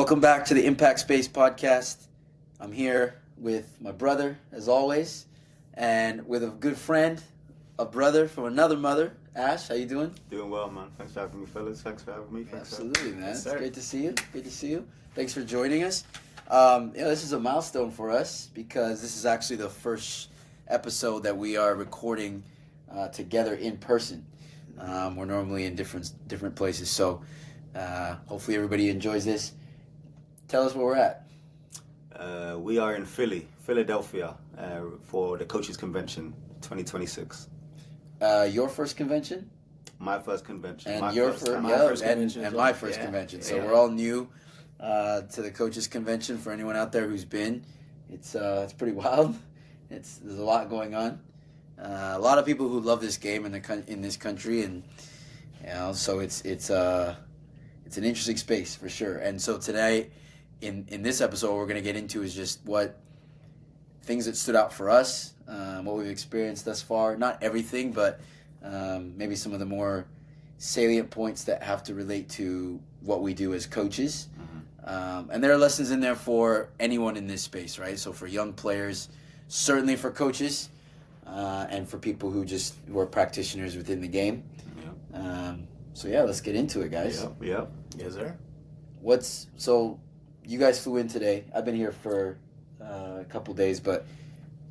Welcome back to the Impact Space Podcast. I'm here with my brother, as always, and with a good friend, a brother from another mother. Ash, how you doing? Doing well, man. Thanks for having me, fellas. Thanks for having me. Absolutely, man. Yes, It's sir. great to see you. Good to see you. Thanks for joining us. This is a milestone for us because this is actually the first episode that we are recording together in person. We're normally in different places, so hopefully everybody enjoys this. Tell us where we're at. We are in Philadelphia, for the Coaches Convention 2026 Your first convention? My first convention. And my your first, first, and my yeah, first and, convention. and as my well. first Yeah. convention. So Yeah. we're all new to the Coaches Convention. For anyone out there who's been, it's pretty wild. There's a lot going on. A lot of people who love this game in this country, and so it's an interesting space for sure. And so today, in this episode, what we're going to get into is just what things that stood out for us, what we've experienced thus far. Not everything, but maybe some of the more salient points that have to relate to what we do as coaches. And there are lessons in there for anyone in this space, right? So for young players, certainly for coaches, and for people who are practitioners within the game. Yeah. Let's get into it, guys. Yep. Yes, sir. So you guys flew in today. I've been here for a couple days, but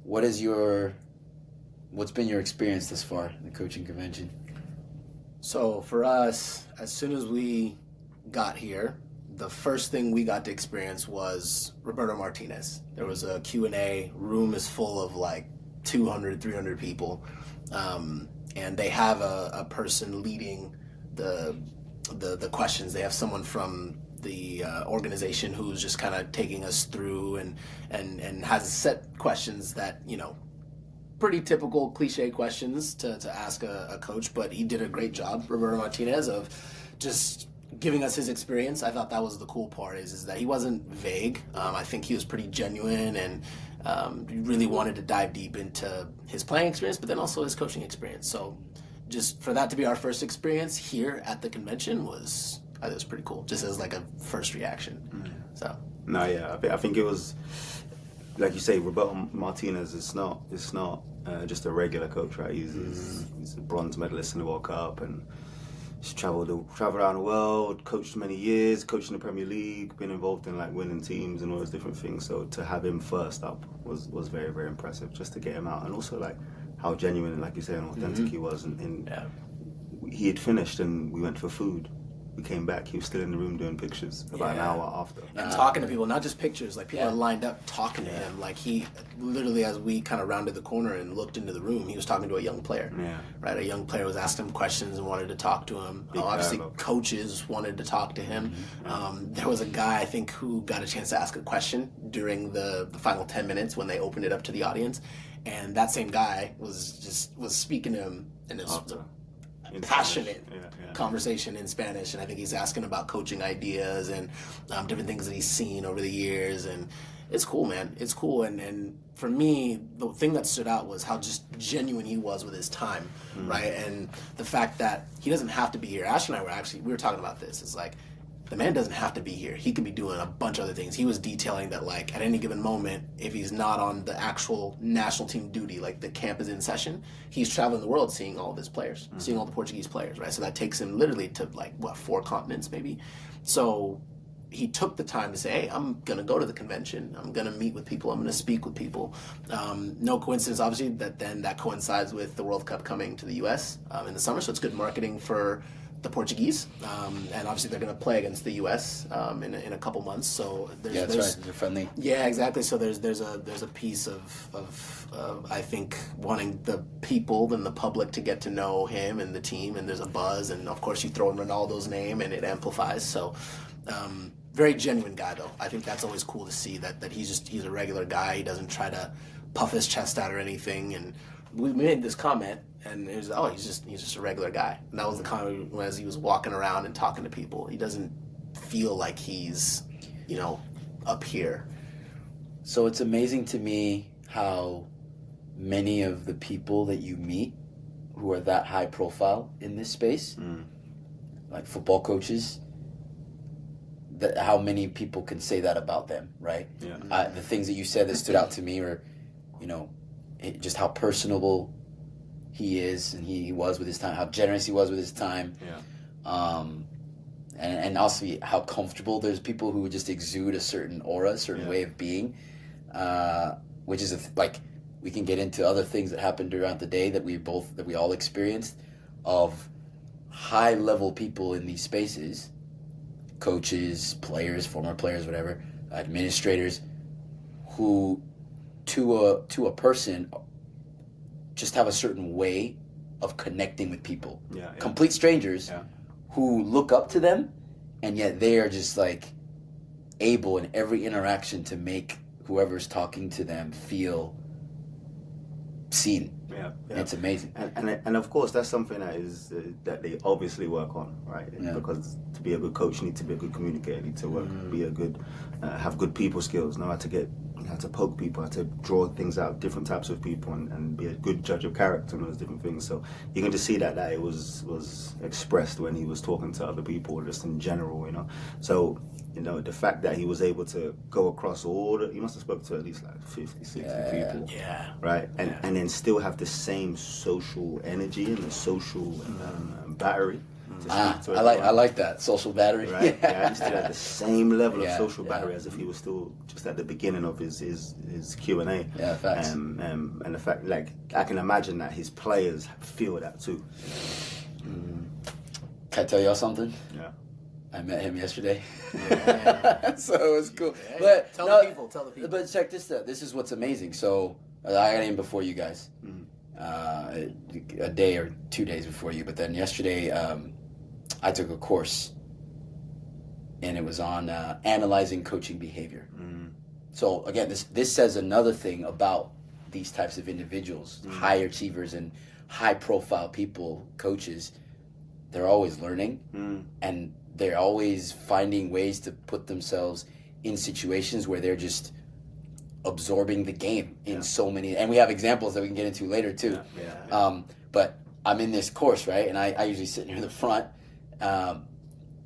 what's been your experience thus far in the coaching convention? So for us, as soon as we got here, the first thing we got to experience was Roberto Martinez. There was a Q&A. Room is full of like 200, 300 people. And they have a person leading the questions. They have someone from the organization who's just kind of taking us through and has set questions that, pretty typical cliche questions to ask a coach, but he did a great job, Roberto Martinez, of just giving us his experience. I thought that was the cool part is that he wasn't vague. I think he was pretty genuine and really wanted to dive deep into his playing experience, but then also his coaching experience. So just for that to be our first experience here at the convention was pretty cool, just as like a first reaction. So No, yeah. I think it was, like you say, Roberto Martinez. It's not just a regular coach, right? He's a bronze medalist in the World Cup, and he's traveled around the world, coached many years, coached in the Premier League, been involved in like winning teams and all those different things. So to have him first up was very, very impressive, just to get him out, and also like how genuine and, like you say, and authentic he was. And he had finished, and we went for food. We came back, he was still in the room doing pictures about an hour after. And talking to people, not just pictures, like people are lined up talking to him. Like he literally, as we kind of rounded the corner and looked into the room, he was talking to a young player. Right, a young player was asking him questions and wanted to talk to him. Obviously, coaches wanted to talk to him. There was a guy, I think, who got a chance to ask a question during the final 10 minutes when they opened it up to the audience. And that same guy was speaking to him in his passionate conversation in Spanish, and I think he's asking about coaching ideas and different things that he's seen over the years, and it's cool, man. It's cool, and for me, the thing that stood out was how just genuine he was with his time, right? And the fact that he doesn't have to be here. Ash and I we were talking about this. It's like, the man doesn't have to be here. He could be doing a bunch of other things. He was detailing that, like, at any given moment, if he's not on the actual national team duty, like the camp is in session, he's traveling the world seeing all of his players, seeing all the Portuguese players, right? So that takes him literally to, like, 4 continents maybe? So he took the time to say, hey, I'm going to go to the convention. I'm going to meet with people. I'm going to speak with people. No coincidence, obviously, that coincides with the World Cup coming to the U.S. In the summer, so it's good marketing for the Portuguese, and obviously they're going to play against the U.S. In a couple months. So That's right. They're friendly. Yeah, exactly. So there's a piece of I think wanting the people and the public to get to know him and the team, and there's a buzz, and of course you throw in Ronaldo's name and it amplifies. So very genuine guy though. I think that's always cool to see that he's a regular guy. He doesn't try to puff his chest out or anything. And we made this comment, and it was, he's just a regular guy. And that was the comment as he was walking around and talking to people. He doesn't feel like he's, up here. So it's amazing to me how many of the people that you meet who are that high profile in this space, like football coaches, how many people can say that about them, right? Yeah. The things that you said that stood out to me were, just how personable he is and he was with his time, how generous he was with his time. Yeah. And also how comfortable. There's people who just exude a certain aura, a certain way of being, which is we can get into other things that happened throughout the day that we all experienced, of high level people in these spaces, coaches, players, former players, whatever, administrators, who to a person just have a certain way of connecting with people. Yeah. Complete strangers who look up to them, and yet they are just able in every interaction to make whoever's talking to them feel seen. Yeah. It's amazing. And of course, that's something that is that they obviously work on, right? Yeah. Because to be a good coach, you need to be a good communicator, you need to work, be a good, have good people skills, know how to poke people, how to draw things out, different types of people, and be a good judge of character and those different things. So you can just see that it was expressed when he was talking to other people, just in general, So, the fact that he was able to go across he must have spoken to at least 50, 60 people. Yeah. Right? And then still have the same social energy and the social battery to speak to everyone. I like that social battery. Right? Yeah, he still had the same level of social yeah. battery as if he was still just at the beginning of his Q&A. Yeah, facts. And the fact, I can imagine that his players feel that too. Can I tell y'all something? Yeah. I met him yesterday. Yeah. So it was cool. Yeah, But tell the people. But check this out. This is what's amazing. So I got in before you guys. A day or 2 days before you. But then yesterday, I took a course, and it was on analyzing coaching behavior. So again, this says another thing about these types of individuals, high achievers and high profile people, coaches. They're always learning, and they're always finding ways to put themselves in situations where they're just absorbing the game in so many. And we have examples that we can get into later too. But I'm in this course, right? And I usually sit near the front. I'm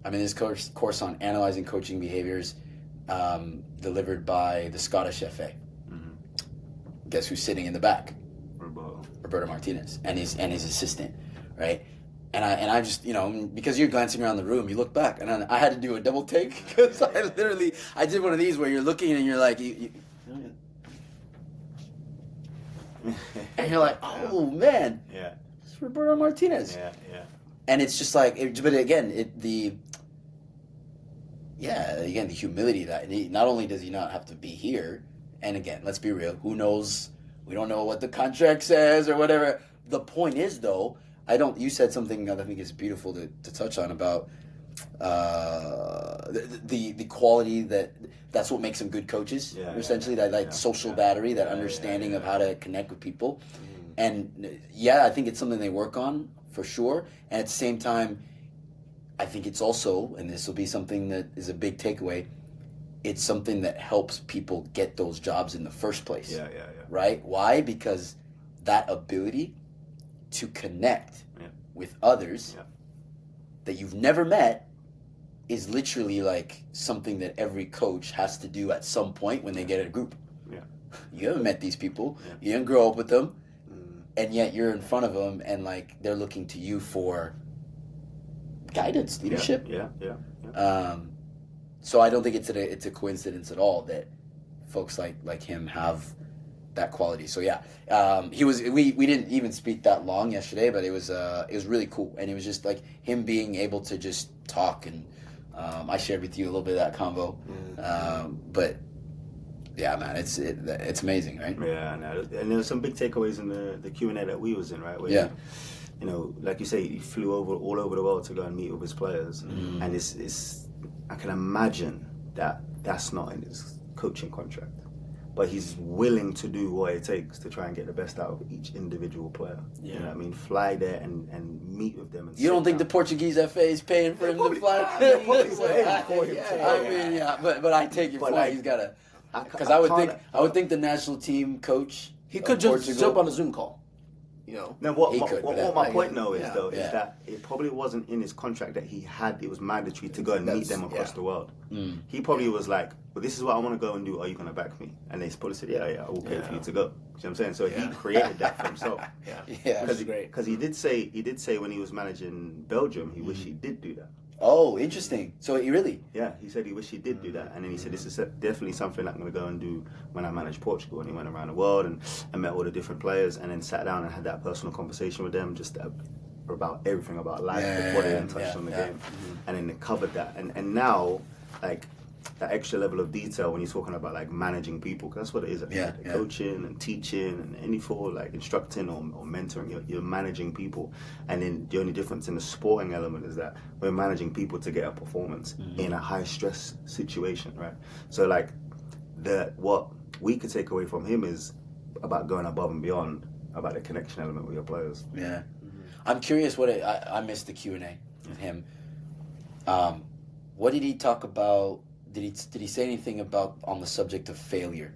in this course on analyzing coaching behaviors, delivered by the Scottish FA. Guess who's sitting in the back? Roberto Martinez and his assistant, right? And I just, because you're glancing around the room, you look back, and I had to do a double take because I did one of these where you're looking and you're like, and you're like, oh man, it's Roberto Martinez. And it's just but again, the humility that not only does he not have to be here, and again, let's be real, who knows? We don't know what the contract says or whatever. The point is, though, you said something that I think is beautiful to touch on about the quality that's what makes them good coaches. Essentially, that social battery, that understanding of how to connect with people. And I think it's something they work on for sure. And at the same time, I think it's also, and this will be something that is a big takeaway, it's something that helps people get those jobs in the first place. Right? Why? Because that ability to connect with others that you've never met is literally something that every coach has to do at some point when they get a group. You haven't met these people. You didn't grow up with them. And yet you're in front of them and they're looking to you for guidance, leadership. So I don't think it's a coincidence at all that folks like him have that quality. So he was. We didn't even speak that long yesterday, but it was really cool, and it was just him being able to just talk, and I shared with you a little bit of that convo. But yeah, man, it's amazing, right? Yeah, and there were some big takeaways in the Q&A that we was in, right? Where like you say, he flew all over the world to go and meet with his players, and it's I can imagine that's not in his coaching contract. But he's willing to do what it takes to try and get the best out of each individual player. You know what I mean? Fly there and meet with them. And you don't think the Portuguese FA is paying for him to fly? But I take your point. He's got to, because I would think the national team coach. He could just jump on a Zoom call. No, what He my, could, what, but what my yeah, point though is yeah, though yeah. is that it probably wasn't in his contract that it was mandatory to go and meet them across the world. He probably was like, well, this is what I want to go and do. Are you going to back me? And they probably said, yeah, we'll pay for you to go. You know what I'm saying? So he created that for himself. Yeah. Which is great. Because he did say when he was managing Belgium, he wished he did do that. Oh, interesting. So he really? Yeah, he said he wished he did do that. And then he said, this is definitely something I'm going to go and do when I manage Portugal. And he went around the world and met all the different players and then sat down and had that personal conversation with them just about everything about life before they even touched on the game. And then they covered that. And now, like, that extra level of detail when you're talking about like managing people, because that's what it is. Coaching and teaching and any form like instructing or mentoring, you're managing people. And then the only difference in the sporting element is that we're managing people to get a performance in a high stress situation, right? So like what we could take away from him is about going above and beyond about the connection element with your players. Yeah. I'm curious I missed the Q&A with him. What did he talk about? Did he say anything about on the subject of failure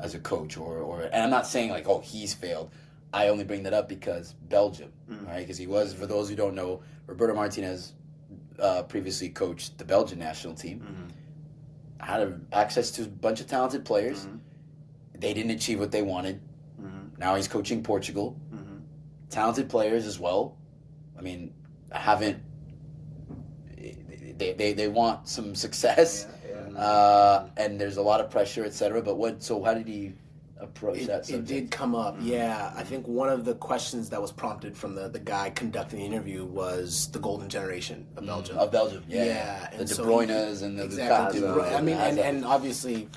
as a coach or and I'm not saying like, oh, he's failed. I only bring that up because Belgium, right? Because he was, for those who don't know, Roberto Martinez previously coached the Belgian national team, had access to a bunch of talented players. They didn't achieve what they wanted. Now he's coaching Portugal. Talented players as well. I mean, they want some success, and there's a lot of pressure, etc. But how did he approach that subject? It did come up, yeah. I think one of the questions that was prompted from the guy conducting the interview was the golden generation of Belgium. Yeah. And the De Bruynes and the exactly. Lukaku. I mean, and obviously,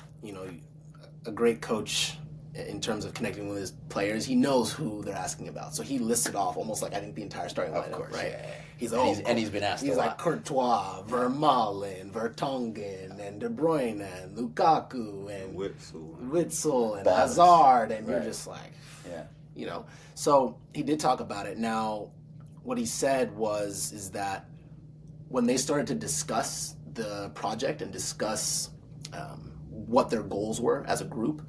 a great coach in terms of connecting with his players, he knows who they're asking about. So he listed off almost like I think the entire starting lineup, course, right? Yeah. He's been asked. He's a like lot. Courtois, Vermaelen, Vertonghen, and De Bruyne, and Lukaku, and Witsel, and Hazard, and you're just like, So he did talk about it. Now, what he said is that when they started to discuss the project and discuss what their goals were as a group,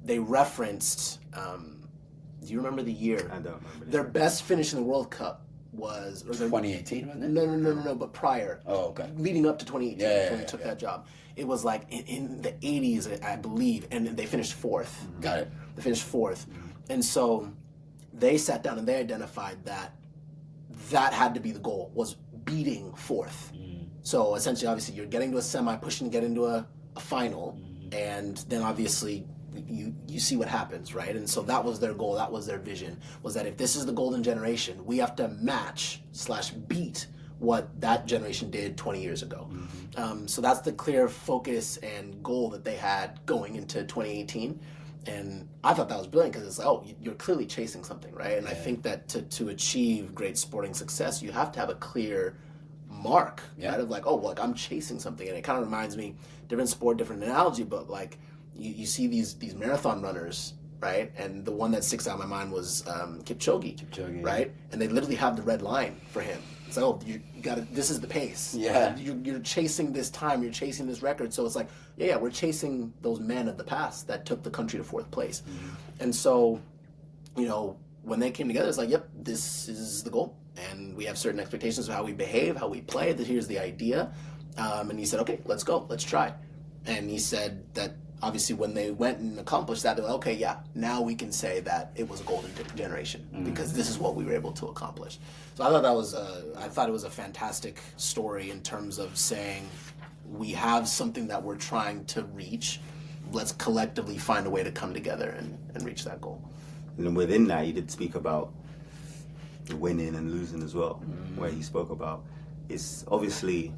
they referenced. Do you remember the year? I don't remember. Their best finish in the World Cup was 2018, wasn't it? No, but prior. Oh, okay. Leading up to 2018, when he took yeah. that job. It was like in the 80s, I believe, and they finished fourth. Got it. They finished fourth. And so they sat down and they identified that had to be the goal, was beating fourth. So essentially, obviously, you're getting to a semi, pushing to get into a final, and then obviously you see what happens, right? And so that was their goal, that was their vision, was that if this is the golden generation, we have to match/beat what that generation did 20 years ago. So that's the clear focus and goal that they had going into 2018. And I thought that was brilliant because it's like, oh, you're clearly chasing something, right? And I think that to achieve great sporting success, you have to have a clear mark, right? Of like, oh, look, I'm chasing something. And it kind of reminds me, different sport, different analogy, but like you see these marathon runners, right? And the one that sticks out in my mind was Kipchoge, right? And they literally have the red line for him. It's like, oh, you got to, this is the pace. Yeah. Right? You're chasing this time, you're chasing this record. So it's like, we're chasing those men of the past that took the country to fourth place. And so, when they came together, it's like, yep, this is the goal. And we have certain expectations of how we behave, how we play. Here's the idea. And he said, okay, let's go. Let's try. And he said that obviously when they went and accomplished that, they're like, okay, now we can say that it was a golden generation because this is what we were able to accomplish. So I thought it was a fantastic story in terms of saying we have something that we're trying to reach. Let's collectively find a way to come together and reach that goal. And then within that, he did speak about winning and losing as well, where he spoke about it's obviously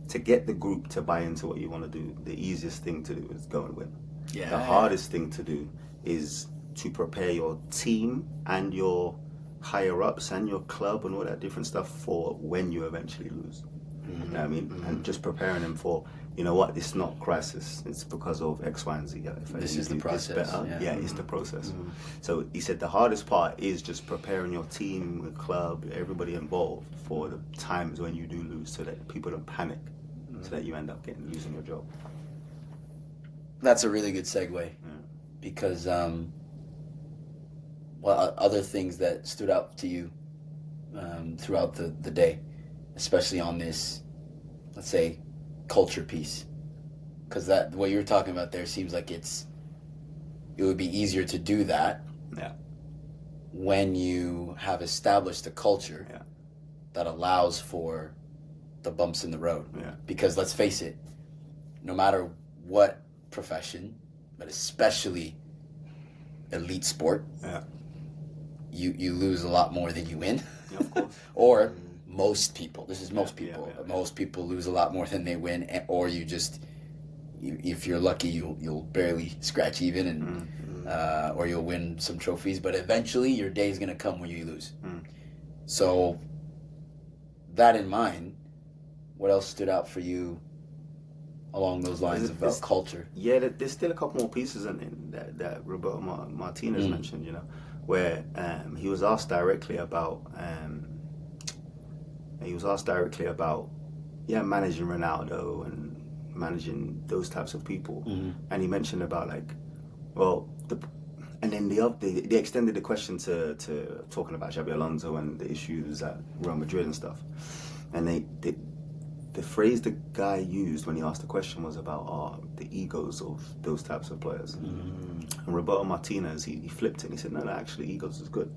to get the group to buy into what you want to do, the easiest thing to do is go and win. The hardest thing to do is to prepare your team and your higher ups and your club and all that different stuff for when you eventually lose. You know what I mean? And just preparing them for, it's not crisis. It's because of X, Y, and Z. This is the process. It's the process. So he said the hardest part is just preparing your team, the club, everybody involved for the times when you do lose so that people don't panic, so that you end up losing your job. That's a really good segue because what other things that stood out to you throughout the day, especially on this, let's say, culture piece? Because that what you're talking about there seems like it would be easier to do that when you have established a culture that allows for the bumps in the road. Yeah. Because let's face it, no matter what profession, but especially elite sport, you lose a lot more than you win. Yeah, of course. Or most people. This is most people. Yeah. Most people lose a lot more than they win, or you just, if you're lucky, you'll barely scratch even, and or you'll win some trophies. But eventually, your day is gonna come when you lose. So, that in mind, what else stood out for you along those lines about culture? Yeah, there's still a couple more pieces in that Roberto Martinez mentioned, you know, where he was asked directly about managing Ronaldo and managing those types of people, and he mentioned about and then they extended the question to talking about Xabi Alonso and the issues at Real Madrid and stuff, and the phrase the guy used when he asked the question was about the egos of those types of players. And Roberto Martinez, he flipped it and he said, no, actually egos is good.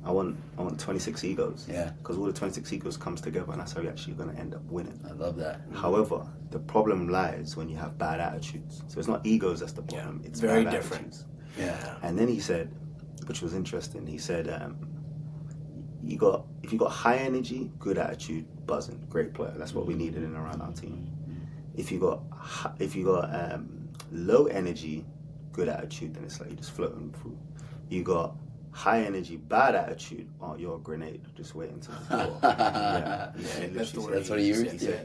I want 26 egos. Yeah. Because all the 26 egos comes together and that's how you're actually going to end up winning. I love that. However, the problem lies when you have bad attitudes. So it's not egos that's the problem. It's very bad different. Attitudes. Yeah. And then he said, which was interesting, he said, if you got high energy, good attitude, buzzing, great player. That's what we needed in and around our team. If you got low energy, good attitude, then it's like you're just floating through. You got high energy, bad attitude, you're a grenade, just waiting to blow up. That's what he used. Or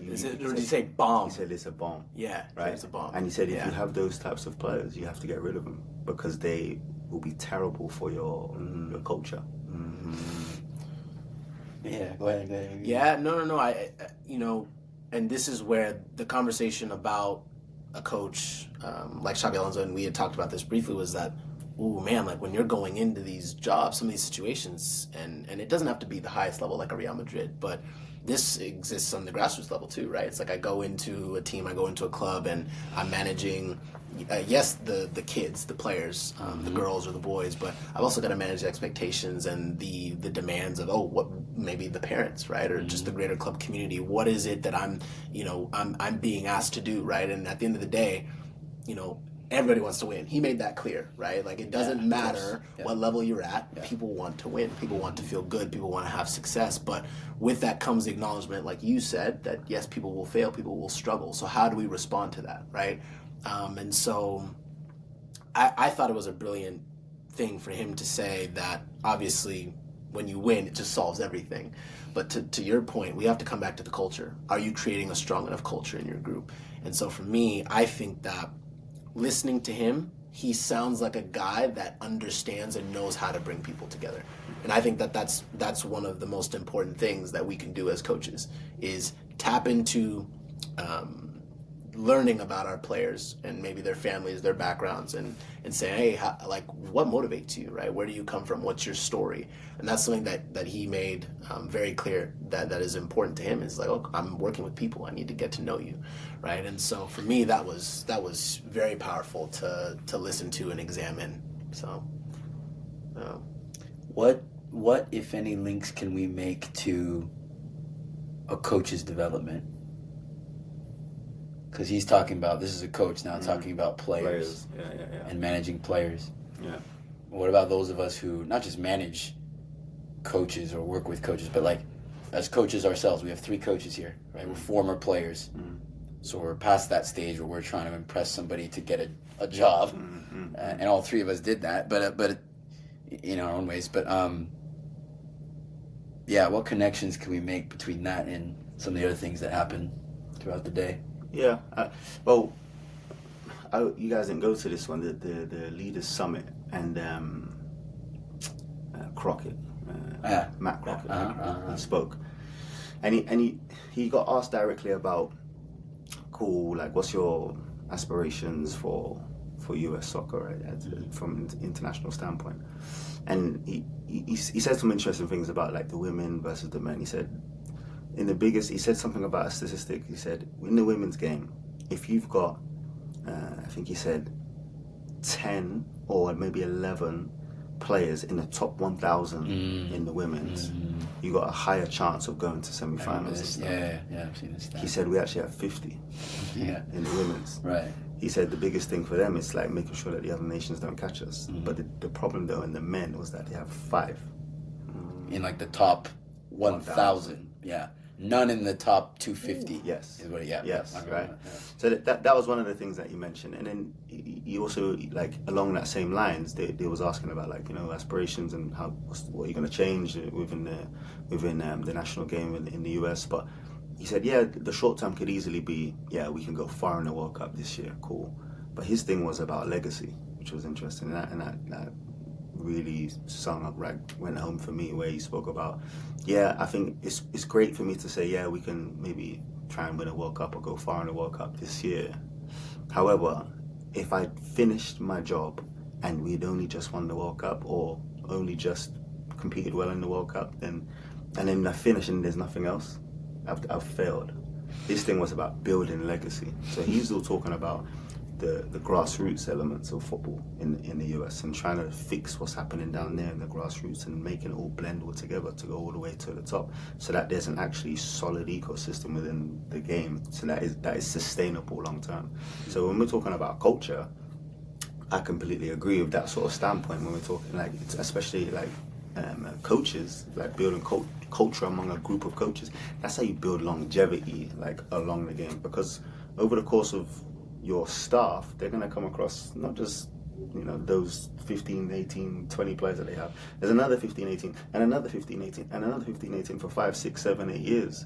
did he say bomb? He said it's a bomb. Yeah, right. It's a bomb. And he said if you have those types of players, you have to get rid of them because they will be terrible for your culture. Yeah, go ahead. Yeah, no. I and this is where the conversation about a coach like Xabi Alonso, and we had talked about this briefly, was that, ooh, man, like when you're going into these jobs, some of these situations, and it doesn't have to be the highest level like a Real Madrid, but this exists on the grassroots level too, right? It's like I go into a team, I go into a club, and I'm managing, yes, the kids, the players, the girls or the boys, but I've also got to manage the expectations and the demands of, what maybe the parents, right? Or just the greater club community. What is it that I'm being asked to do, right? And at the end of the day, everybody wants to win. He made that clear, right? Like, it doesn't matter what level you're at. Yeah. People want to win. People want to feel good. People want to have success. But with that comes the acknowledgement, like you said, that yes, people will fail. People will struggle. So how do we respond to that, right? And so I thought it was a brilliant thing for him to say that obviously when you win, it just solves everything. But to your point, we have to come back to the culture. Are you creating a strong enough culture in your group? And so for me, I think that listening to him, he sounds like a guy that understands and knows how to bring people together. And I think that that's one of the most important things that we can do as coaches, is tap into learning about our players and maybe their families, their backgrounds, and say, hey, what motivates you, right? Where do you come from? What's your story? And that's something that he made very clear that is important to him. Is like, oh, I'm working with people. I need to get to know you, right? And so for me, that was very powerful to listen to and examine. So, what if any links can we make to a coach's development? Because he's talking about, this is a coach now talking about players. Yeah. And managing players. Yeah. What about those of us who not just manage coaches or work with coaches, but like as coaches ourselves? We have 3 coaches here, right? We're former players. So we're past that stage where we're trying to impress somebody to get a job. And all 3 of us did that, but in our own ways. But what connections can we make between that and some of the other things that happen throughout the day? Yeah, you guys didn't go to this one, the Leaders Summit, and Crockett, Matt Crockett, he spoke, and he got asked directly about, what's your aspirations for US soccer, right, from an international standpoint, And he said some interesting things about like the women versus the men. He said he said something about a statistic. He said in the women's game, if you've got, I think he said 10 or maybe 11 players in the top 1,000 in the women's, you got a higher chance of going to semi-finals. Yeah, I've seen this. He said we actually have 50 in the women's. Right. He said the biggest thing for them is like making sure that the other nations don't catch us. But the problem though in the men was that they have 5. In like the top 1,000. Yeah. None in the top 250. Yes. Is what, yes. Right. Yeah. So that was one of the things that you mentioned, and then he also like along that same lines, they was asking about like aspirations and what you're going to change within the national game in the US. But he said, the short term could easily be we can go far in the World Cup this year, cool. But his thing was about legacy, which was interesting, and that really went home for me, where he spoke about, I think it's great for me to say, we can maybe try and win a World Cup or go far in the World Cup this year. However, if I finished my job and we'd only just won the World Cup or only just competed well in the World Cup, and then I finish and there's nothing else, I've failed. This thing was about building legacy. So he's all talking about the grassroots elements of football in the US and trying to fix what's happening down there in the grassroots and making it all blend all together to go all the way to the top, so that there's an actually solid ecosystem within the game, so that is sustainable long term. So when we're talking about culture, I completely agree with that sort of standpoint when we're talking like especially like coaches, like building culture among a group of coaches. That's how you build longevity like along the game, because over the course of your staff, they're going to come across not just those 15, 18, 20 players that they have. There's another 15, 18, and another 15, 18, and another 15, 18 for 5, 6, 7, 8 years.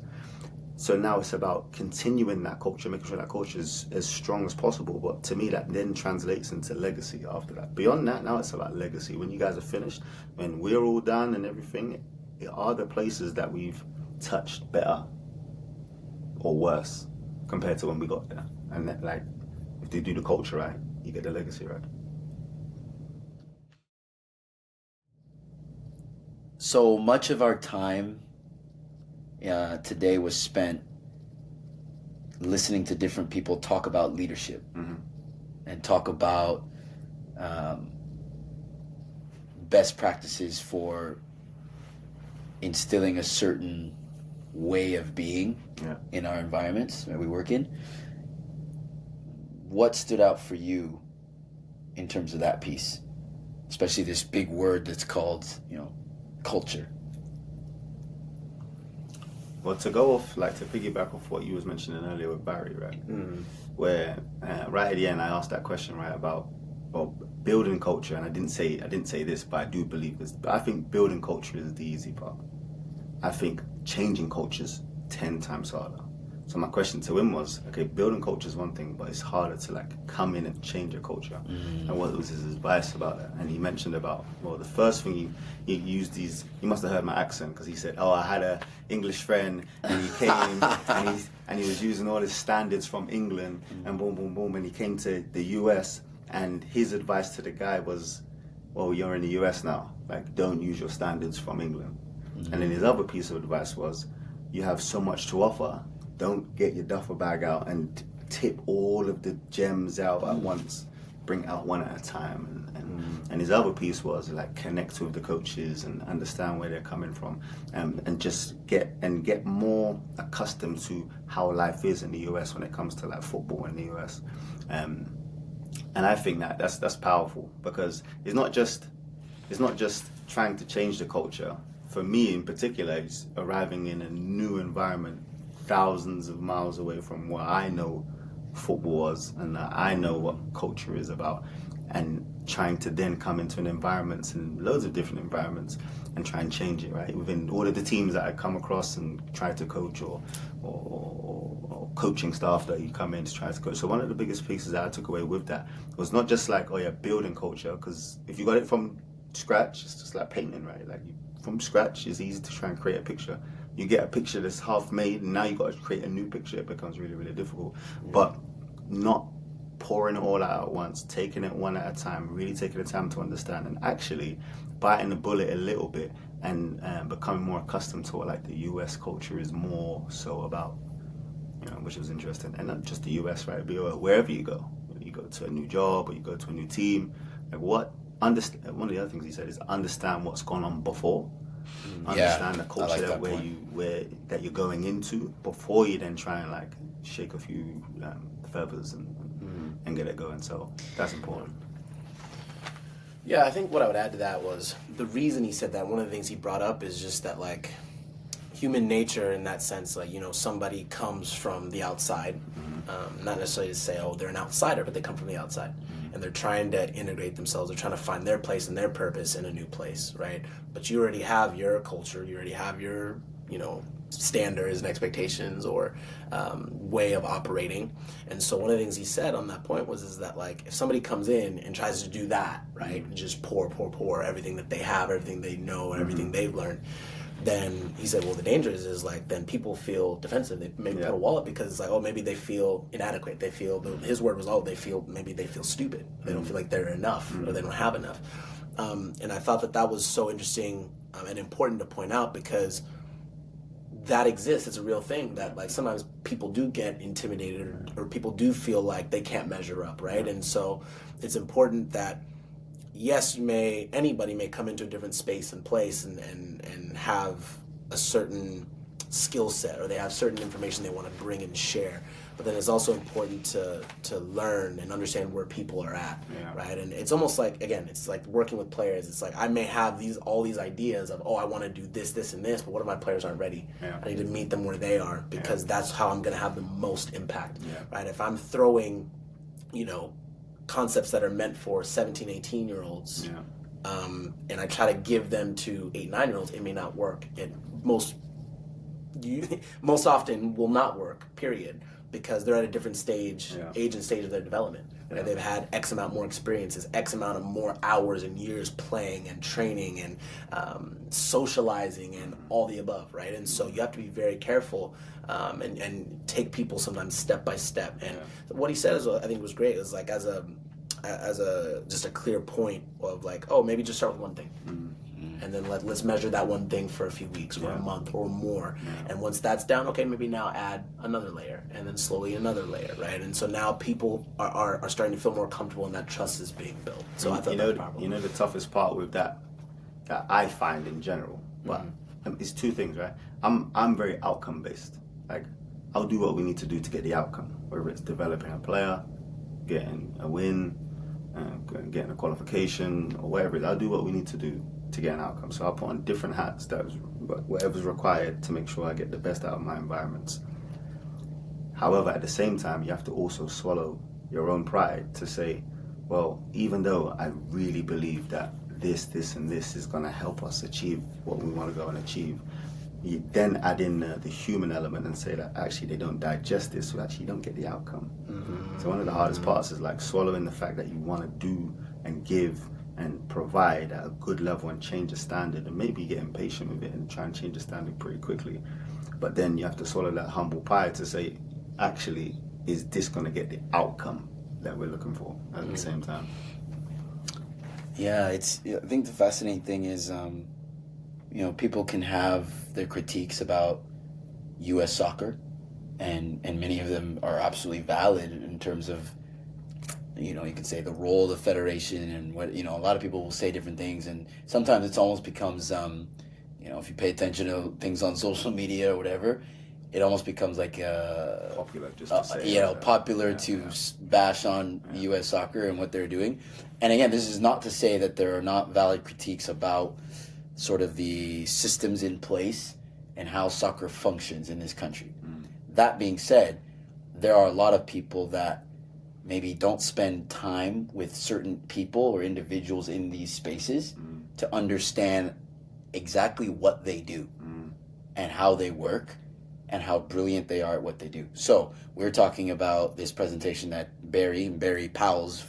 So now it's about continuing that culture, making sure that culture is as strong as possible. But to me, that then translates into legacy after that. Beyond that, now it's about legacy. When you guys are finished, when we're all done and everything, are the places that we've touched better or worse compared to when we got there? And that, like, if they do the culture right, you get the legacy right. So much of our time today was spent listening to different people talk about leadership and talk about best practices for instilling a certain way of being in our environments that we work in. What stood out for you in terms of that piece, especially this big word that's called, culture? Well, to go off, like to piggyback off what you was mentioning earlier with Barry, right? Where right at the end I asked that question, right, about building culture, and I didn't say this, but I do believe this. But I think building culture is the easy part. I think changing cultures 10 times harder. So my question to him was, okay, building culture is one thing, but it's harder to like come in and change a culture. And what was his advice about that? And he mentioned about, the first thing he used these, you must have heard my accent, because he said, I had a English friend and he came and he was using all his standards from England and boom, boom, boom. And he came to the US, and his advice to the guy was, you're in the US now, like don't use your standards from England. And then his other piece of advice was, you have so much to offer, don't get your duffel bag out and tip all of the gems out at once. Bring out one at a time. And his other piece was like connect with the coaches and understand where they're coming from, and just get more accustomed to how life is in the US when it comes to like football in the US. And I think that's powerful, because it's not just trying to change the culture. For me in particular, it's arriving in a new environment thousands of miles away from where I know football was and I know what culture is about, and trying to then come into an environment and loads of different environments and try and change it, right? Within all of the teams that I come across and try to coach, or coaching staff that you come in to try to coach. So one of the biggest pieces that I took away with that was not just like, building culture, because if you got it from scratch, it's just like painting, right? Like from scratch, it's easy to try and create a picture. You get a picture that's half made, and now you got to create a new picture. It becomes really, really difficult. But not pouring it all out at once, taking it one at a time, really taking the time to understand, and actually biting the bullet a little bit and becoming more accustomed to what like the US culture is more so about, which was interesting. And not just the US, right? But wherever you go to a new job or you go to a new team, like one of the other things he said is understand what's gone on before. Understand the culture that you're going into before you then try and like shake a few feathers and get it going. So that's important. Yeah, I think what I would add to that was the reason he said that. One of the things he brought up is just that like human nature in that sense, like, somebody comes from the outside, not necessarily to say, oh, they're an outsider, but they come from the outside. And they're trying to integrate themselves. They're trying to find their place and their purpose in a new place, right? But you already have your culture. You already have your, standards and expectations or way of operating. And so one of the things he said on that point is that, like, if somebody comes in and tries to do that, right, and just pour everything that they have, everything they know, and everything they've learned, then he said, well, the danger is like, then people feel defensive. They maybe put a wall up because it's like, oh, maybe they feel inadequate. They feel, his word was, maybe they feel stupid. They don't feel like they're enough or they don't have enough. And I thought that was so interesting and important to point out because that exists. It's a real thing that like sometimes people do get intimidated or people do feel like they can't measure up, right? And so it's important that yes, anybody may come into a different space and place and have a certain skill set or they have certain information they want to bring and share. But then it's also important to learn and understand where people are at, right? And it's almost like, again, it's like working with players. It's like I may have all these ideas of, I want to do this, this, and this, but what if my players aren't ready? I need to meet them where they are because that's how I'm going to have the most impact, right? If I'm throwing, concepts that are meant for 17, 18-year-olds, and I try to give them to 8, 9-year-olds, it may not work. It most often will not work, period, because they're at a different age and stage of their development. Right? They've had X amount more experiences, X amount of more hours and years playing and training and socializing and all the above, right? And so you have to be very careful and take people sometimes step by step. And what he said I think was great. It was like as a just a clear point of like, maybe just start with one thing. And then let's measure that one thing for a few weeks or a month or more. And once that's down, okay, maybe now add another layer and then slowly another layer, right? And so now people are starting to feel more comfortable and that trust is being built. So I thought that was powerful. The toughest part with that I find in general, but it's two things, right? I'm very outcome based. Like I'll do what we need to do to get the outcome, whether it's developing a player, getting a win, getting a qualification or whatever it is. I'll do what we need to do to get an outcome. So I'll put on different hats, whatever's required to make sure I get the best out of my environments. However, at the same time, you have to also swallow your own pride to say, well, even though I really believe that this, and this is going to help us achieve what we want to go and achieve, you then add in the human element and say that actually they don't digest this, so actually you don't get the outcome. So one of the hardest parts is like swallowing the fact that you want to do and give and provide at a good level and change the standard, and maybe get impatient with it and try and change the standard pretty quickly. But then you have to swallow that humble pie to say, actually, is this going to get the outcome that we're looking for at the same time? Yeah, I think the fascinating thing is, people can have their critiques about U.S. soccer, and many of them are absolutely valid in terms of, you could say the role of the federation and what, a lot of people will say different things, and sometimes it's almost becomes, if you pay attention to things on social media or whatever, it almost becomes like popular just to say popular to bash on U.S. soccer and what they're doing. And again, this is not to say that there are not valid critiques about sort of the systems in place and how soccer functions in this country. That being said, there are a lot of people that maybe don't spend time with certain people or individuals in these spaces to understand exactly what they do and how they work and how brilliant they are at what they do. So we're talking about this presentation that Barry Powell's,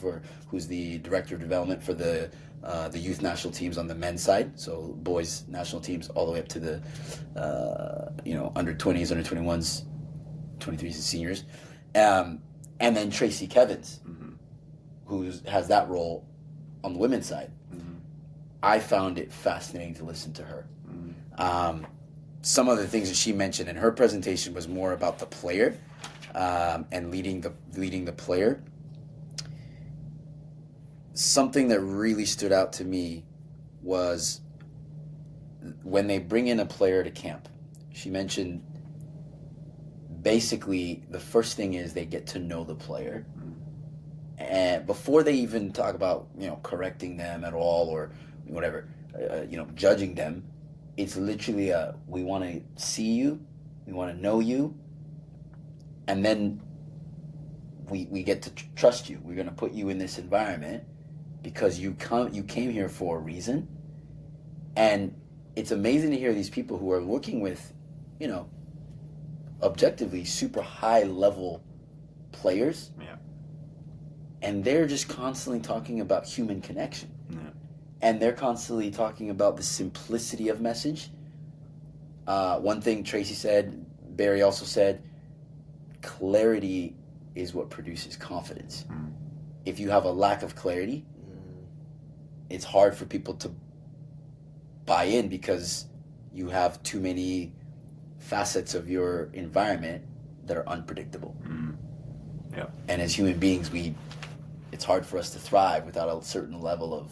who's the director of development for the youth national teams on the men's side, so boys national teams all the way up to the under 20s, under 21s, 23s, and seniors, and then Tracy Kevins, who has that role on the women's side. I found it fascinating to listen to her. Some of the things that she mentioned in her presentation was more about the player and leading the player. Something that really stood out to me was when they bring in a player to camp. She mentioned basically the first thing is they get to know the player, and before they even talk about correcting them at all or whatever, judging them, it's literally we want to see you, we want to know you, and then we get to trust you. We're going to put you in this environment because you came here for a reason. And it's amazing to hear these people who are working with, objectively super high level players. Yeah. And they're just constantly talking about human connection. Yeah. And they're constantly talking about the simplicity of message. One thing Tracy said, Barry also said, clarity is what produces confidence. If you have a lack of clarity, it's hard for people to buy in because you have too many facets of your environment that are unpredictable. Yeah. And as human beings, it's hard for us to thrive without a certain level of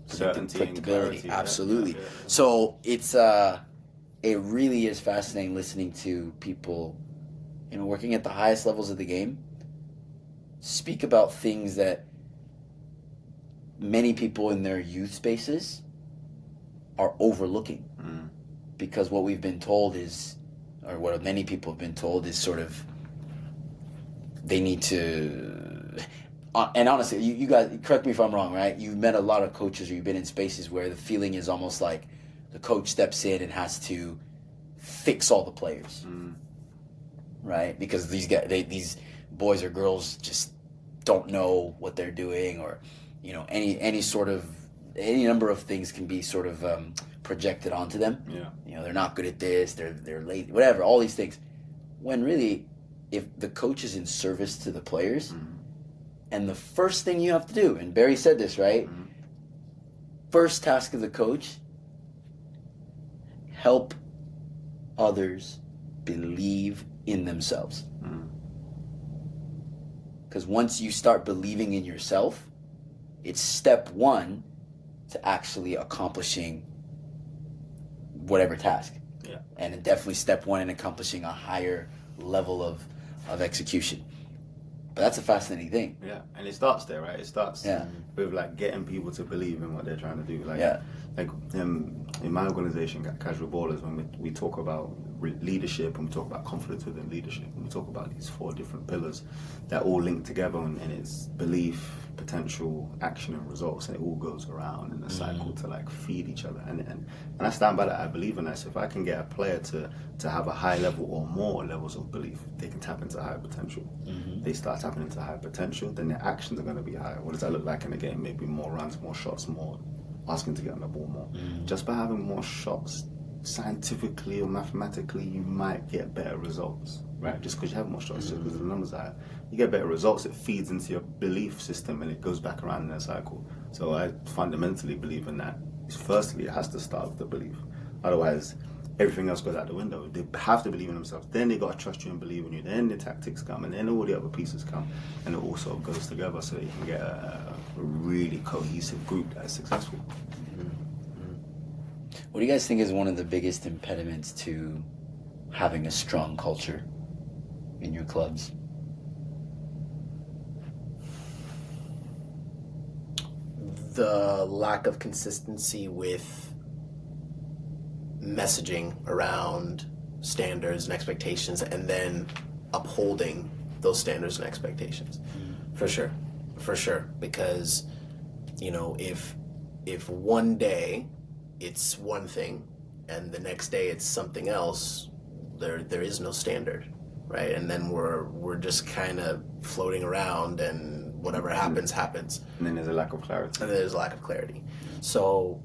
certainty and predictability. clarity. Absolutely. Yeah. So it's it really is fascinating listening to people, working at the highest levels of the game, speak about things that many people in their youth spaces are overlooking. Because what we've been told is, or what many people have been told is sort of, they need to, and honestly, you guys, correct me if I'm wrong, right? You've met a lot of coaches or you've been in spaces where the feeling is almost like the coach steps in and has to fix all the players, right? Because these boys or girls just don't know what they're doing, or any number of things can be sort of projected onto them. They're not good at this, they're lazy, whatever, all these things. When really, if the coach is in service to the players, and the first thing you have to do, and Barry said this, right? First task of the coach, help others believe in themselves. Because once you start believing in yourself, it's step one to actually accomplishing whatever task. Yeah. And definitely step one in accomplishing a higher level of execution. But that's a fascinating thing. Yeah, and it starts there, right? It starts with getting people to believe in what they're trying to do. In my organization, Casual Ballers, when we talk about leadership and we talk about confidence within leadership, and we talk about these 4 different pillars that all link together, and it's belief, potential, action, and results, and it all goes around in a cycle to feed each other. And I stand by that. I believe in that. So if I can get a player to have a high level or more levels of belief, they can tap into higher potential. They start tapping into higher potential, then their actions are going to be higher. What does that look like in the game? Maybe more runs, more shots, more asking to get on the ball more. Just by having more shots, scientifically or mathematically, you might get better results, right? Just because you have more shots, just because the numbers are higher, you get better results. It feeds into your belief system and it goes back around in a cycle. So I fundamentally believe in that. Firstly, it has to start with the belief. Otherwise, everything else goes out the window. They have to believe in themselves. Then they got to trust you and believe in you. Then the tactics come, and then all the other pieces come, and it all sort of goes together so you can get a really cohesive group that is successful. What do you guys think is one of the biggest impediments to having a strong culture in your clubs? The lack of consistency with messaging around standards and expectations, and then upholding those standards and expectations. For sure. Because, if one day it's one thing and the next day it's something else, there is no standard, right? And then we're just kind of floating around, and whatever happens. And then there's a lack of clarity. So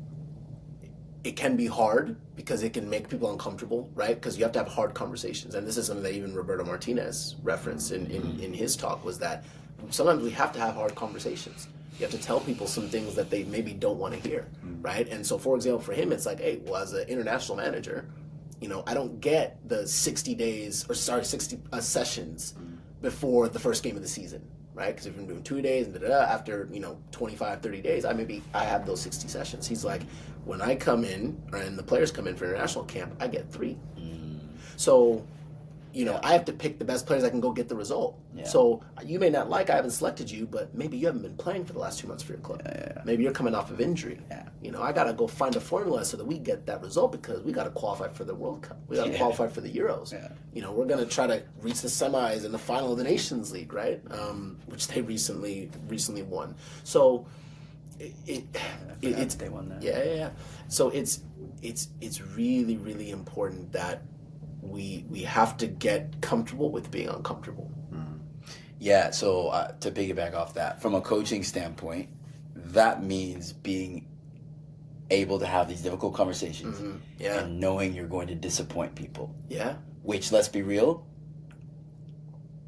it can be hard because it can make people uncomfortable, right? Because you have to have hard conversations. And this is something that even Roberto Martinez referenced in his talk, was that sometimes we have to have hard conversations. You have to tell people some things that they maybe don't want to hear, right? And so, for example, for him, it's like, hey, well, as an international manager, I don't get the 60 sessions before the first game of the season, right? Because if I'm doing 2 days and after 25, 30 days, I have those 60 sessions. He's like, when I come in and the players come in for international camp, I get 3. So, I have to pick the best players I can go get the result. Yeah. So you may not I haven't selected you, but maybe you haven't been playing for the last 2 months for your club. Yeah. Maybe you're coming off of injury. Yeah. I got to go find a formula so that we get that result because we got to qualify for the World Cup. We got to qualify for the Euros. Yeah. We're going to try to reach the semis and the final of the Nations League, right? Which they recently won. So it's they won that. Yeah. So it's really, really important that we have to get comfortable with being uncomfortable. Yeah, so to piggyback off that, from a coaching standpoint, that means being able to have these difficult conversations and knowing you're going to disappoint people. Yeah. Which, let's be real,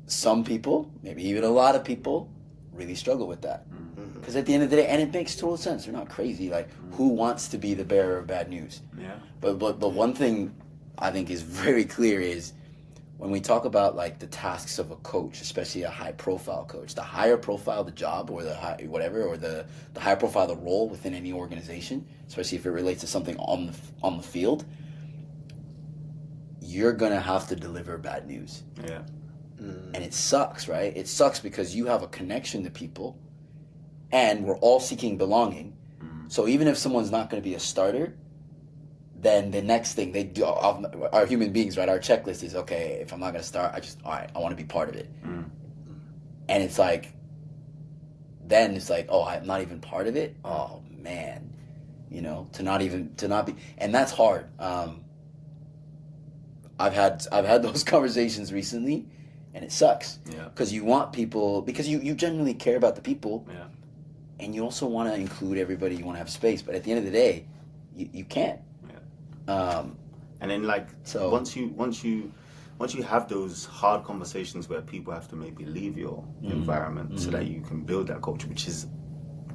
some people, maybe even a lot of people, really struggle with that. Because at the end of the day, and it makes total sense, they're not crazy. Like, who wants to be the bearer of bad news? Yeah. But one thing I think is very clear is when we talk about like the tasks of a coach, especially a high profile coach, the higher profile the job or the higher profile the role within any organization, especially if it relates to something on the field, you're gonna have to deliver bad news. Yeah. And it sucks, right? It sucks because you have a connection to people and we're all seeking belonging. So even if someone's not going to be a starter, then the next thing they do, our human beings, right? Our checklist is, okay, if I'm not going to start, I want to be part of it. And it's like, then it's like, oh, I'm not even part of it? Oh, man. To not be, and that's hard. I've had those conversations recently, and it sucks. Yeah. Because you want people, because you genuinely care about the people. Yeah. And you also want to include everybody, you want to have space. But at the end of the day, you can't. And then once you have those hard conversations where people have to maybe leave your environment so that you can build that culture, which is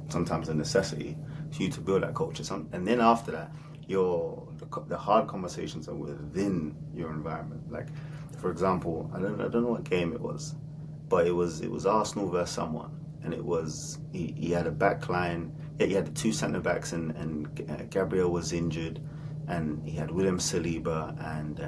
sometimes a necessity for you to build that culture. And then after that, the hard conversations are within your environment. Like, for example, I don't know what game it was, but it was Arsenal versus someone, and it was he had a back line. He had the 2 centre backs, and Gabriel was injured. And he had William Saliba and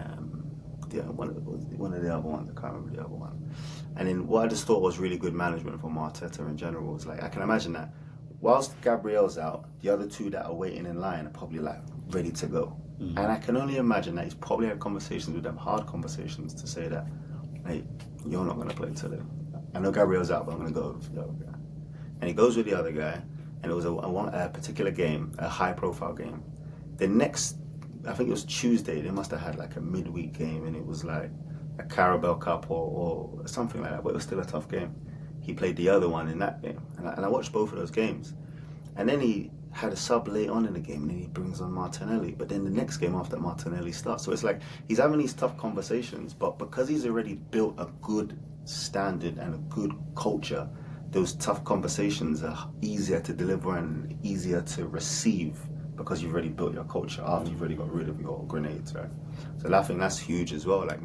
one of the other ones. I can't remember the other one. And then what I just thought was really good management from Arteta in general was like, I can imagine that whilst Gabriel's out, the other 2 that are waiting in line are probably like ready to go. And I can only imagine that he's probably had conversations with them, hard conversations, to say that, hey, you're not going to play today. I know Gabriel's out, but I'm going to go with the other guy. And he goes with the other guy, and it was a particular game, a high-profile game. The next, I think it was Tuesday, they must have had like a midweek game, and it was like a Carabao Cup or something like that, but it was still a tough game. He played the other one in that game, and I watched both of those games. And then he had a sub late on in the game, and then he brings on Martinelli. But then the next game after Martinelli starts. So it's like he's having these tough conversations, but because he's already built a good standard and a good culture, those tough conversations are easier to deliver and easier to receive, because you've already built your culture after you've already got rid of your grenades, right? So I think that's huge as well, like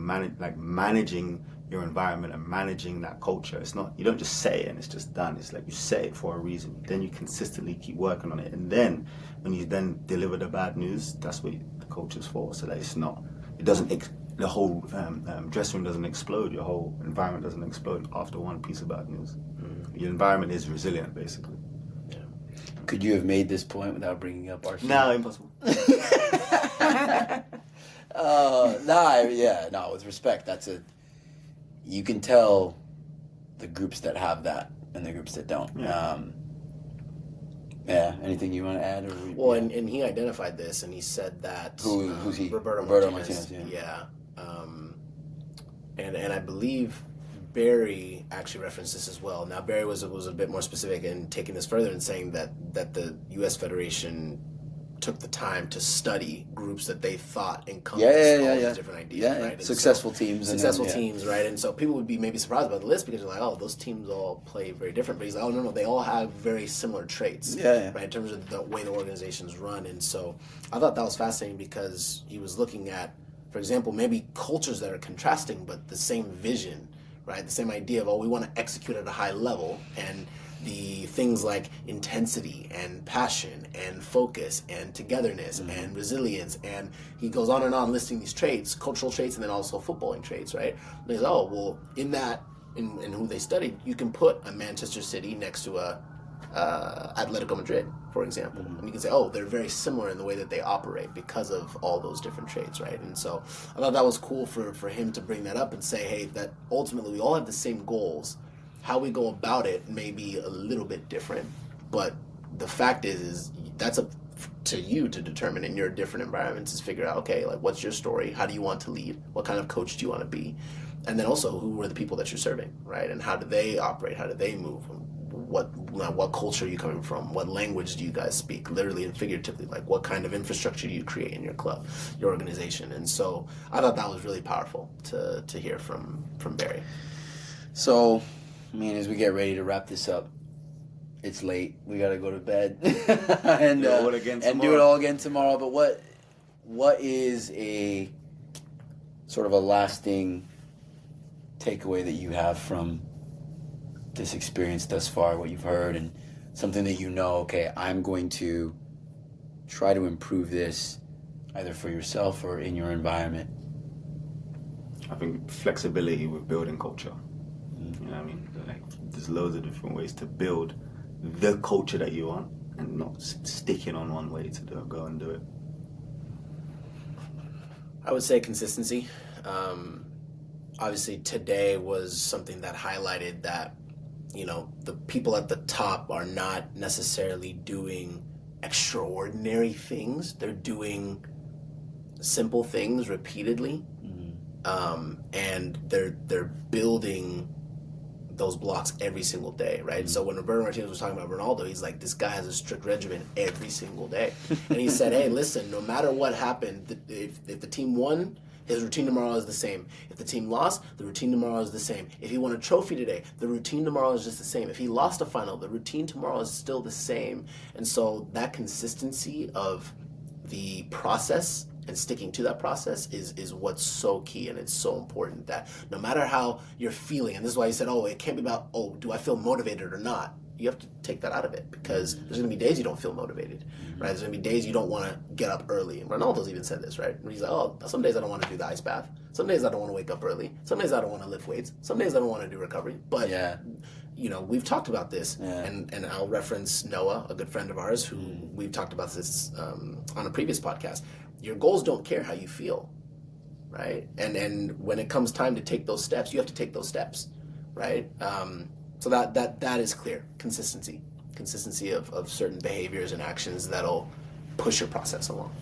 managing your environment and managing that culture. It's not, you don't just say it and it's just done. It's like you say it for a reason. Then you consistently keep working on it. And then when you then deliver the bad news, that's what the culture's for, so that the whole dressing room doesn't explode, your whole environment doesn't explode after one piece of bad news. Your environment is resilient, basically. Could you have made this point without bringing up Arsenal? No, impossible. With respect, you can tell the groups that have that and the groups that don't. Anything you want to add? And he identified this, and he said that who's he? Roberto Martinez. And I believe Barry actually referenced this as well. Now, Barry was a bit more specific in taking this further and saying that the U.S. Federation took the time to study groups that they thought encompassed all these different ideas. Right? Successful teams. Teams, right? And so people would be maybe surprised by the list because they're like, oh, those teams all play very different. But he's like, oh, no, they all have very similar traits, right, in terms of the way the organizations run. And so I thought that was fascinating because he was looking at, for example, maybe cultures that are contrasting but the same vision, right? The same idea of, we want to execute at a high level, and the things like intensity and passion and focus and togetherness and resilience, and he goes on and on listing these traits, cultural traits, and then also footballing traits, right? And he's in that, in who they studied, you can put a Manchester City next to a Atletico Madrid, for example, and you can say, they're very similar in the way that they operate because of all those different traits, right? And so I thought that was cool for him to bring that up and say, hey, that ultimately we all have the same goals. How we go about it may be a little bit different, but the fact is that's up to you to determine in your different environments, is figure out, okay, like, what's your story? How do you want to lead? What kind of coach do you want to be? And then also, who are the people that you're serving, right? And how do they operate? How do they move? What culture are you coming from? What language do you guys speak, literally and figuratively? Like, what kind of infrastructure do you create in your club, your organization? And so I thought that was really powerful to hear from Barry. So, as we get ready to wrap this up, it's late. We got to go to bed and do it all again tomorrow. But what is a sort of a lasting takeaway that you have from this experience thus far, what you've heard, and something that okay, I'm going to try to improve this either for yourself or in your environment? I think flexibility with building culture. You know what I mean? Like, there's loads of different ways to build the culture that you want, and not sticking on one way to go and do it. I would say consistency. Obviously, today was something that highlighted that, the people at the top are not necessarily doing extraordinary things. They're doing simple things repeatedly, and they're building those blocks every single day, right? So when Roberto Martinez was talking about Ronaldo, he's like, this guy has a strict regimen every single day. And he said, hey, listen, no matter what happened, if the team won, his routine tomorrow is the same. If the team lost, the routine tomorrow is the same. If he won a trophy today, the routine tomorrow is just the same. If he lost a final, the routine tomorrow is still the same. And so that consistency of the process and sticking to that process is what's so key, and it's so important that no matter how you're feeling, and this is why he said, it can't be about, do I feel motivated or not? You have to take that out of it, because there's going to be days you don't feel motivated, right? There's going to be days you don't want to get up early. And Ronaldo's even said this, right? He's like, some days I don't want to do the ice bath. Some days I don't want to wake up early. Some days I don't want to lift weights. Some days I don't want to do recovery. But, we've talked about this, and I'll reference Noah, a good friend of ours, who we've talked about this on a previous podcast. Your goals don't care how you feel, right? And when it comes time to take those steps, you have to take those steps, right? So that is clear. Consistency of certain behaviors and actions that'll push your process along.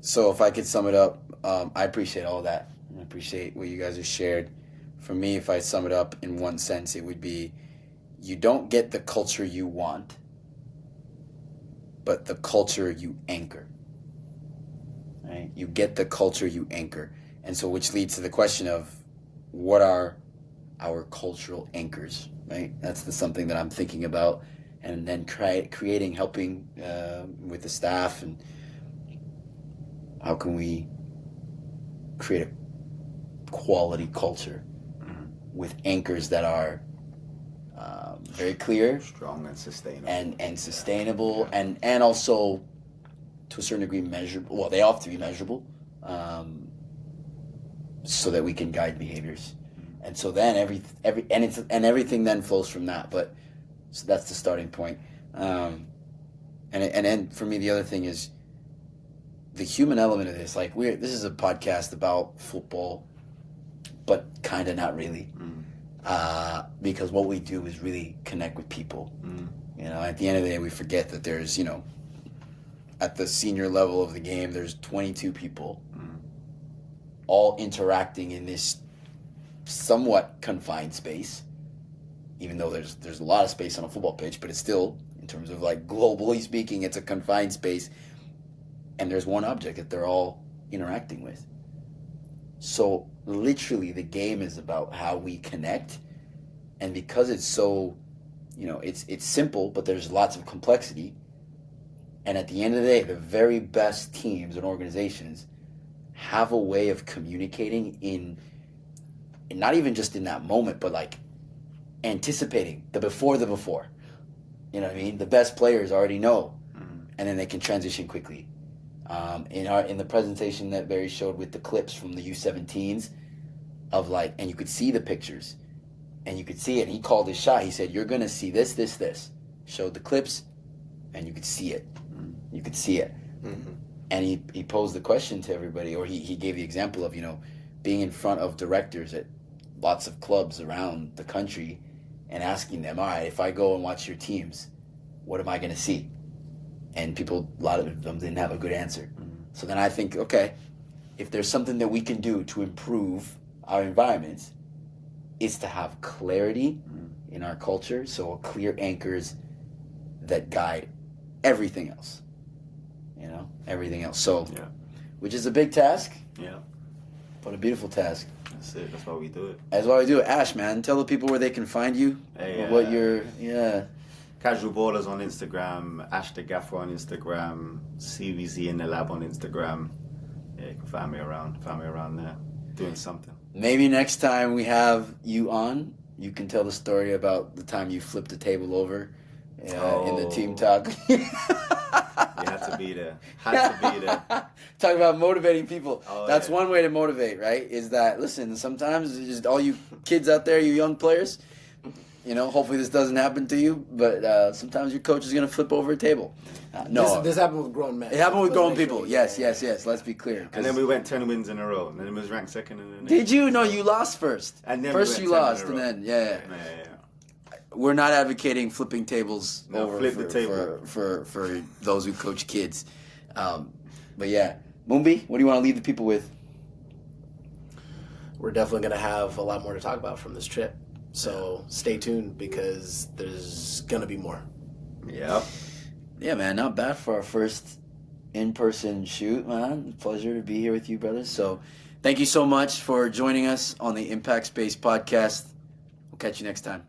So if I could sum it up, I appreciate all that. I appreciate what you guys have shared. For me, if I sum it up in one sense, it would be, you don't get the culture you want, but the culture you anchor. Right? You get the culture you anchor. And so which leads to the question of, what are our cultural anchors, right? That's something that I'm thinking about, and then helping with the staff, and how can we create a quality culture with anchors that are very clear, strong and sustainable, and sustainable, and also to a certain degree measurable. Well, they all have to be measurable, so that we can guide behaviors. And so then everything then flows from that. But so that's the starting point. And then for me, the other thing is the human element of this. Like, this is a podcast about football, but kind of not really, because what we do is really connect with people. At the end of the day, we forget that there's at the senior level of the game, there's 22 people, all interacting in this somewhat confined space, even though there's a lot of space on a football pitch, but it's still in terms of like globally speaking, it's a confined space, and there's one object that they're all interacting with. So literally, the game is about how we connect, and because it's so, it's simple, but there's lots of complexity. And at the end of the day, the very best teams and organizations have a way of communicating in not even just in that moment, but like anticipating the before. You know what I mean? The best players already know, and then they can transition quickly. In the presentation that Barry showed with the clips from the U17s of like, and you could see the pictures, and you could see it. And he called his shot. He said, "You're gonna see this, this, this." Showed the clips, and you could see it. You could see it. Mm-hmm. And he posed the question to everybody, or he gave the example of, being in front of directors at lots of clubs around the country and asking them, all right, if I go and watch your teams, what am I going to see? And a lot of them didn't have a good answer. Mm-hmm. So then I think, okay, if there's something that we can do to improve our environments, it's to have clarity in our culture, so clear anchors that guide everything else. Everything else. So, which is a big task. Yeah. But a beautiful task. That's it. That's why we do it. That's why we do it. Ash, man, tell the people where they can find you. Hey, what you're, Casual Ballers on Instagram, Ash the Gaffer on Instagram, CVZ in the Lab on Instagram. Yeah, you can find me around there, doing something. Maybe next time we have you on, you can tell the story about the time you flipped the table over in the team talk. You had to be there. Talk about motivating people. That's yeah. one way to motivate, right? Is that, listen, sometimes just all you kids out there, you young players, hopefully this doesn't happen to you, but sometimes your coach is going to flip over a table. No. This happened with grown men. It happened with grown people. Yes. Let's be clear. And then we went 10 wins in a row. And then it was ranked second. Did you? No, you lost first. And then first you lost, and then, yeah. We're not advocating flipping tables over flip the table. For those who coach kids. But yeah, Mumbi, what do you want to leave the people with? We're definitely going to have a lot more to talk about from this trip. So stay tuned because there's going to be more. Yep. Yeah, man, not bad for our first in-person shoot, man. Pleasure to be here with you, brothers. So thank you so much for joining us on the Impact Space podcast. We'll catch you next time.